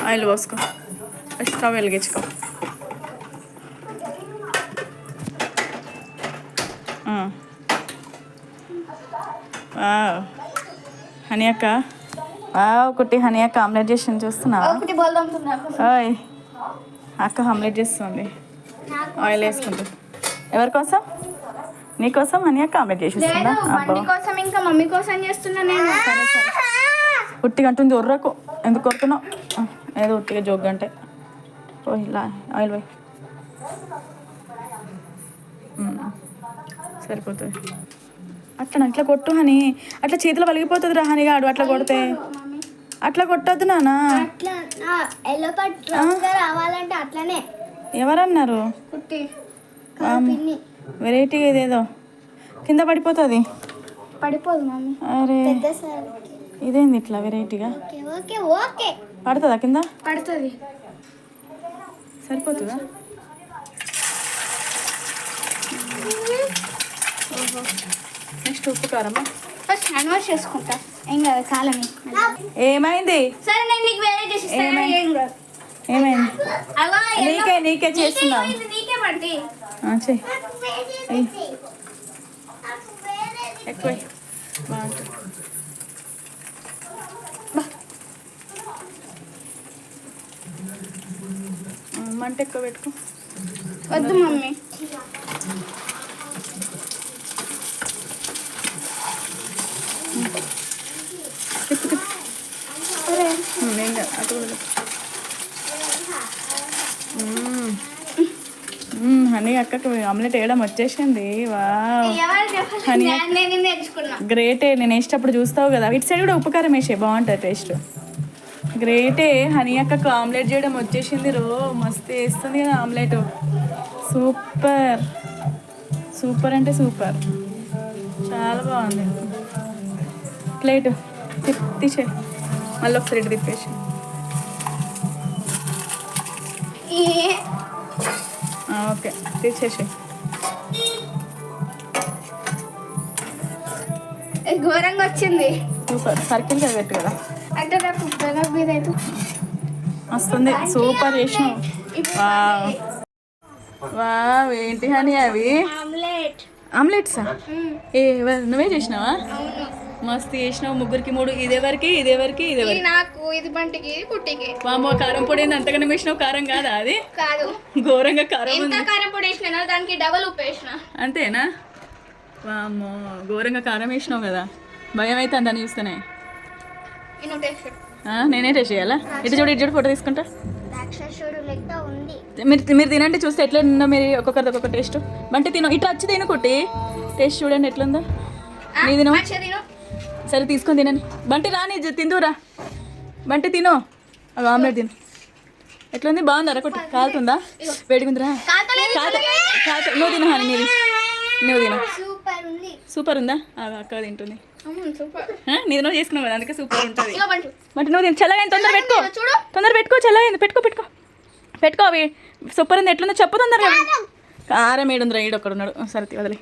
Oil పోసుకో, stove వెలిగించుకో. Honey అక్క, ఒకటి హనీ అక్క ఆమ్లెట్ చేసి చూస్తున్నా. ఓయ్ అక్క ఆమ్లెట్ చేస్తుంది, ఆయిల్ వేసుకుంటా. ఎవరి కోసం? నీకోసం హనీ అక్క ఆమ్లెట్ చేసిస్తుందా? ఇంకా మమ్మీ కోసం చేస్తున్నా నేను. ఉట్టిగా అంటుంది, ఉర్రకు ఎందుకు కొడుతున్నావు? ఏదో ఉట్టిగా జోగ్గా అంటే. ఓ ఇలా ఆయిల్ పోయి సరిపోతుంది. అట్లా కొట్టు హనీ, అట్లా చేతిలో వలిగిపోతుంది రా హనీ గాడు. అట్లా కొడితే అట్లా కొట్టద్దు నాన్న. రావాలంటే అట్లనే. ఎవరన్నారు? వెరైటీగా ఇదేదో కింద పడిపోతుంది. పడిపోదు మమ్మీ. అరే ఇదేంది ఇట్లా వెరైటీగా పడుతుందా? కింద పడుతుంది. సరిపోతుందా? నెక్స్ట్ ఉప్పు కారమా? ఫస్ట్ హ్యాండ్ వాష్ చేసుకుంటా. ఏం కాదు కాలమే. ఏమైంది? సరే నేను నీకు వేరే చేసి ఏమైంది? నీకే చేస్తున్నా. నీకే పడి ఎక్కువ మంట ఎక్కువ పెట్టుకో. వద్దు మమ్మీ. తిప్పు తిప్పు. అటు కూడా హనీ అక్కకి ఆమ్లెట్ వేయడం వచ్చేసింది. వావ్ హనీ గ్రేటే. నేను వేసేటప్పుడు చూస్తావు కదా, ఇటు సైడ్ కూడా ఉప్పుకారం వేసే బాగుంటుంది టేస్ట్. గ్రేటే, హనీ అక్కకు ఆమ్లెట్ చేయడం వచ్చేసింది. మస్తు వేస్తుంది కదా ఆమ్లెట్. సూపర్ సూపర్ అంటే సూపర్, చాలా బాగుంది. ప్లేట్ తీసే, మళ్ళీ ఒకసారి ఇటు తిప్పేసి. ఓకే తీసేసి. ఘోరంగా వచ్చింది. సూపర్. సర్కిల్ కదా పెట్టు కదా, అంటే నాకు మీద అయితే వస్తుంది. సూపర్ చేసినావు. Wow wow. ఏంటి హనీ అవి? ఆమ్లెట్సా? నువ్వే చేసినావా? మస్తు చేసినావు. ముగ్గురికి 3. ఇదేవరికి ఇదేవరికి ఇదేవరికి నాకు. ఇది బంటికి కుట్టికి. వామ్మో కారం పొడి ఏంది అంతగానే వేసినావు? కారం కాదా అది? కాదు, ఘోరంగా కారం. ఎంత కారం పొడి వేసినా దానికి డబల్ ఉప్పు వేసిన. అంతేనా? వామ్మో ఘోరంగా కారం వేసినావు కదా, భయం అయితే అందని చూస్తేనే. నేనే టేస్ట్ చేయాలా? ఇటు చూడు ఫోటో తీసుకుంటా. మీరు తినండి, చూస్తే ఎట్లా ఉందో మీరు ఒక్కొక్కరిది ఒక్కొక్క టేస్ట్. బంటి తిను, ఇట్లా వచ్చి తిను కుట్టి, టేస్ట్ చూడండి ఎట్లుందో. నీ తిను. సరే తీసుకొని తినండి. బంటి రాని తిందురా. బంటి తిను, అది ఆమ్లెట్ తిను. ఎట్లుంది? బాగుందా కుట్టి? కాలుతుందా? వేడిగుందిరా? నువ్వు తిను హాని, నువ్వు తిను. సూపర్ ఉందా? అక్క తింటుంది. నీది నువ్వు చేసుకున్నావు కదా, అందుకే సూపర్ ఉంటుంది. బట్ నువ్వు తిను. చల్లగా తొందర పెట్టుకో, తొందర పెట్టుకో. చల్లగా పెట్టుకో అవి. సూపర్ ఉంది. ఎట్లుందో చెప్పు తొందరగా. కారం ఏడుందిరా, ఈడొక్కడున్నాడు. సరే వదిలే.